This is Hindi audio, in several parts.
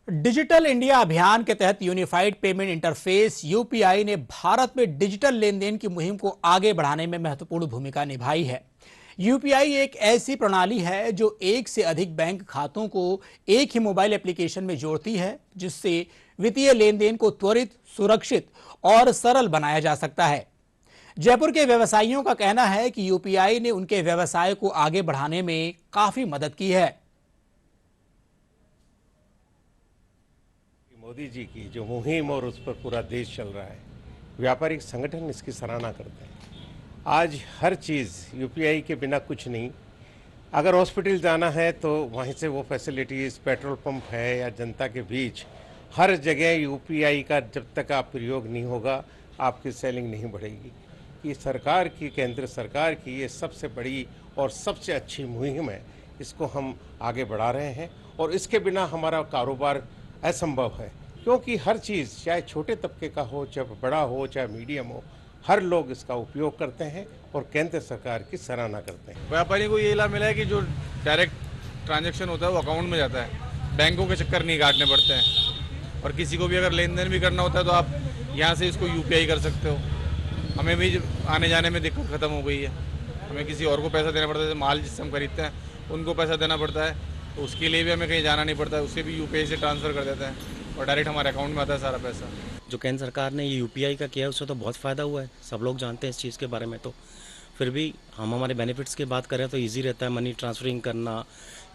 डिजिटल इंडिया अभियान के तहत यूनिफाइड पेमेंट इंटरफेस यूपीआई ने भारत में डिजिटल लेन देन की मुहिम को आगे बढ़ाने में महत्वपूर्ण भूमिका निभाई है। यूपीआई एक ऐसी प्रणाली है जो एक से अधिक बैंक खातों को एक ही मोबाइल एप्लीकेशन में जोड़ती है, जिससे वित्तीय लेन देन को त्वरित, सुरक्षित और सरल बनाया जा सकता है। जयपुर के व्यवसायियों का कहना है कि यूपीआई ने उनके व्यवसाय को आगे बढ़ाने में काफी मदद की है। मोदी जी की जो मुहिम और उस पर पूरा देश चल रहा है, व्यापारिक संगठन इसकी सराहना करते हैं। आज हर चीज़ यूपीआई के बिना कुछ नहीं। अगर हॉस्पिटल जाना है तो वहीं से वो फैसिलिटीज़, पेट्रोल पंप है या जनता के बीच, हर जगह यूपीआई का जब तक आप प्रयोग नहीं होगा, आपकी सेलिंग नहीं बढ़ेगी। ये सरकार की, केंद्र सरकार की ये सबसे बड़ी और सबसे अच्छी मुहिम है। इसको हम आगे बढ़ा रहे हैं और इसके बिना हमारा कारोबार असंभव है, क्योंकि हर चीज़, चाहे छोटे तबके का हो, चाहे बड़ा हो, चाहे मीडियम हो, हर लोग इसका उपयोग करते हैं और केंद्र सरकार की सराहना करते हैं। व्यापारी को ये लाभ मिला है कि जो डायरेक्ट ट्रांजैक्शन होता है वो अकाउंट में जाता है, बैंकों के चक्कर नहीं काटने पड़ते हैं। और किसी को भी अगर लेन देन भी करना होता है तो आप यहाँ से इसको यूपीआई कर सकते हो। हमें भी आने जाने में दिक्कत ख़त्म हो गई है। हमें किसी और को पैसा देना पड़ता है, माल जिससे हम खरीदते हैं उनको पैसा देना पड़ता है, तो उसके लिए भी हमें कहीं जाना नहीं पड़ता है, उससे भी यूपीआई से ट्रांसफ़र कर देते हैं और डायरेक्ट हमारे अकाउंट में आता है सारा पैसा। जो केंद्र सरकार ने ये यूपीआई का किया है उससे तो बहुत फ़ायदा हुआ है, सब लोग जानते हैं इस चीज़ के बारे में। तो फिर भी हम हमारे बेनिफिट्स की बात करें तो इजी रहता है मनी ट्रांसफरिंग करना,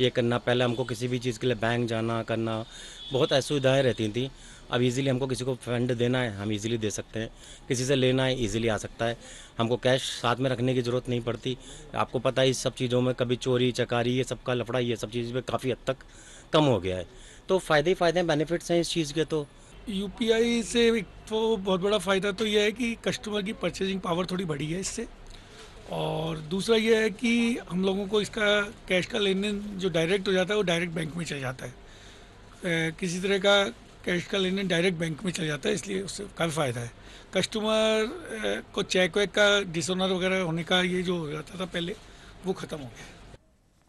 ये करना। पहले हमको किसी भी चीज़ के लिए बैंक जाना करना, बहुत असुविधाएँ रहती थी। अब इजीली हमको किसी को फंड देना है, हम इजीली दे सकते हैं। किसी से लेना है, इजीली आ सकता है। हमको कैश साथ में रखने की ज़रूरत नहीं पड़ती। आपको पता है इस सब चीज़ों में कभी चोरी चकारी, ये सब का लफड़ा, ये सब चीज़ में काफ़ी हद तक कम हो गया है। तो फ़ायदे ही फ़ायदे हैं, बेनिफिट्स हैं इस चीज़ के। तो यूपीआई से एक तो बहुत बड़ा फ़ायदा तो यह है कि कस्टमर की परचेजिंग पावर थोड़ी बढ़ी है इससे। और दूसरा यह है कि हम लोगों को इसका कैश का लेन देन जो डायरेक्ट हो जाता है वो डायरेक्ट बैंक में चल जाता है। किसी तरह का कैश का लेन देन डायरेक्ट बैंक में चल जाता है, इसलिए उससे काफ़ी फ़ायदा है। कस्टमर को चेक वेक का डिसऑनर वगैरह होने का ये जो हो जाता था पहले, वो ख़त्म हो गया है।